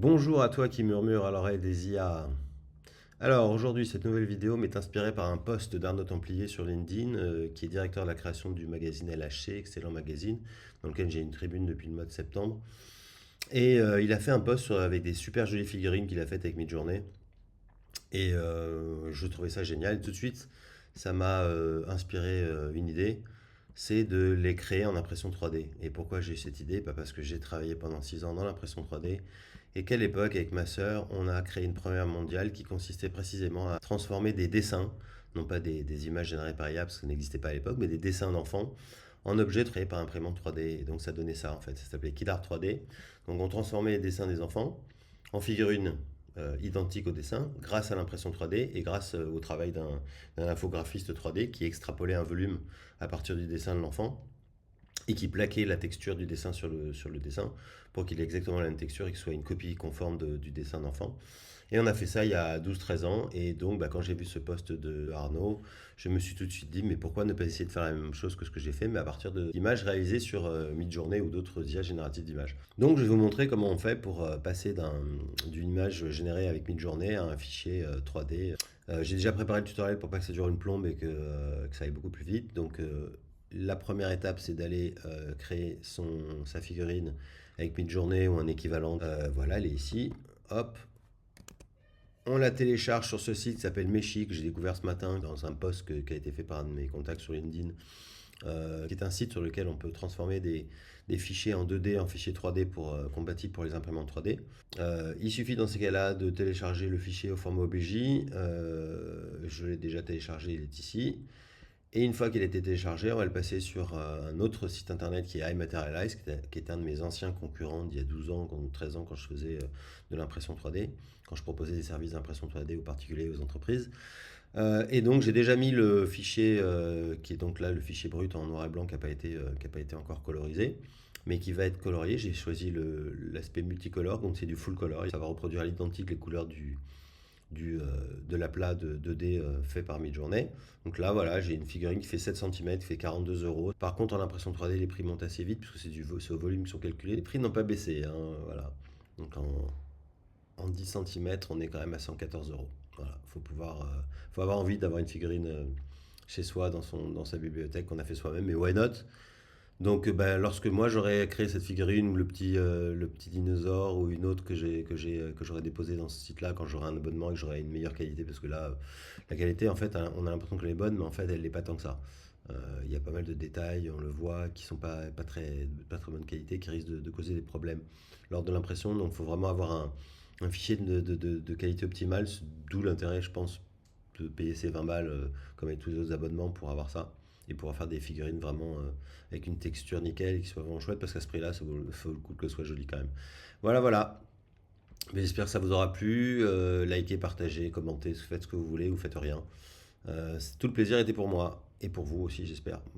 Bonjour à toi qui murmure à l'oreille des IA. Alors aujourd'hui, cette nouvelle vidéo m'est inspirée par un post d'Arnaud Templier sur LinkedIn, qui est directeur de la création du magazine LHC, excellent magazine, dans lequel j'ai une tribune depuis le mois de septembre. Et il a fait un post avec des super jolies figurines qu'il a faites avec Midjourney. Et je trouvais ça génial. Et tout de suite, ça m'a inspiré une idée, c'est de les créer en impression 3D. Et pourquoi j'ai cette idée? Pas parce que j'ai travaillé pendant 6 ans dans l'impression 3D et qu'à l'époque, avec ma sœur, on a créé une première mondiale qui consistait précisément à transformer des dessins, non pas des images générées par IA, parce que ça n'existait pas à l'époque, mais des dessins d'enfants en objets créés par imprimante 3D. Et donc ça donnait ça en fait, ça s'appelait Kidart 3D. Donc on transformait les dessins des enfants en figurines identiques au dessin grâce à l'impression 3D et grâce au travail d'un infographiste 3D qui extrapolait un volume à partir du dessin de l'enfant et qui plaquait la texture du dessin sur le dessin pour qu'il ait exactement la même texture et que ce soit une copie conforme du dessin d'enfant. Et on a fait ça il y a 12-13 ans. Et donc, quand j'ai vu ce post de Arnaud, je me suis tout de suite dit, mais pourquoi ne pas essayer de faire la même chose que ce que j'ai fait, mais à partir d'images réalisées sur Midjourney ou d'autres IA génératives d'images. Donc, je vais vous montrer comment on fait pour passer d'une image générée avec Midjourney à un fichier 3D. J'ai déjà préparé le tutoriel pour pas que ça dure une plombe et que ça aille beaucoup plus vite. Donc, la première étape, c'est d'aller créer sa figurine avec Midjourney ou un équivalent. Voilà, elle est ici. Hop, on la télécharge sur ce site qui s'appelle Meshi, que j'ai découvert ce matin dans un post qui a été fait par un de mes contacts sur LinkedIn, qui est un site sur lequel on peut transformer des fichiers en 2D en fichiers 3D compatibles pour les imprimantes 3D. Il suffit dans ces cas-là de télécharger le fichier au format OBJ. Je l'ai déjà téléchargé, il est ici. Et une fois qu'il a été téléchargé, on va le passer sur un autre site internet qui est iMaterialize, qui est un de mes anciens concurrents d'il y a 12 ans, 13 ans, quand je faisais de l'impression 3D, quand je proposais des services d'impression 3D aux particuliers et aux entreprises. Et donc j'ai déjà mis le fichier, qui est donc là le fichier brut en noir et blanc qui n'a pas été encore colorisé, mais qui va être colorié. J'ai choisi l'aspect multicolore, donc c'est du full color. Ça va reproduire à l'identique les couleurs de l'aplat de 2D fait par Midjourney. Donc là, voilà, j'ai une figurine qui fait 7 cm, qui fait 42 euros. Par contre, en impression 3D, les prix montent assez vite, puisque c'est au volume qui sont calculés. Les prix n'ont pas baissé, hein, voilà. Donc en 10 cm, on est quand même à 114 euros. Voilà, faut avoir envie d'avoir une figurine chez soi, dans sa bibliothèque qu'on a fait soi-même, mais why not? Donc, lorsque moi j'aurais créé cette figurine ou le petit dinosaure ou une autre que j'aurais déposé dans ce site-là quand j'aurai un abonnement et que j'aurai une meilleure qualité, parce que là, la qualité, en fait, hein, on a l'impression qu'elle est bonne, mais en fait, elle n'est pas tant que ça. Il y a pas mal de détails, on le voit, qui sont pas très bonne qualité, qui risquent de causer des problèmes lors de l'impression. Donc, il faut vraiment avoir un fichier de qualité optimale, d'où l'intérêt, je pense, de payer ces 20 balles, comme avec tous les autres abonnements, pour avoir ça et pouvoir faire des figurines vraiment avec une texture nickel et qui soit vraiment chouette, parce qu'à ce prix-là, ça vaut le coup que ce soit joli quand même. Voilà, voilà. Mais j'espère que ça vous aura plu. Likez, partagez, commentez, faites ce que vous voulez ou faites rien. Tout le plaisir était pour moi et pour vous aussi, j'espère.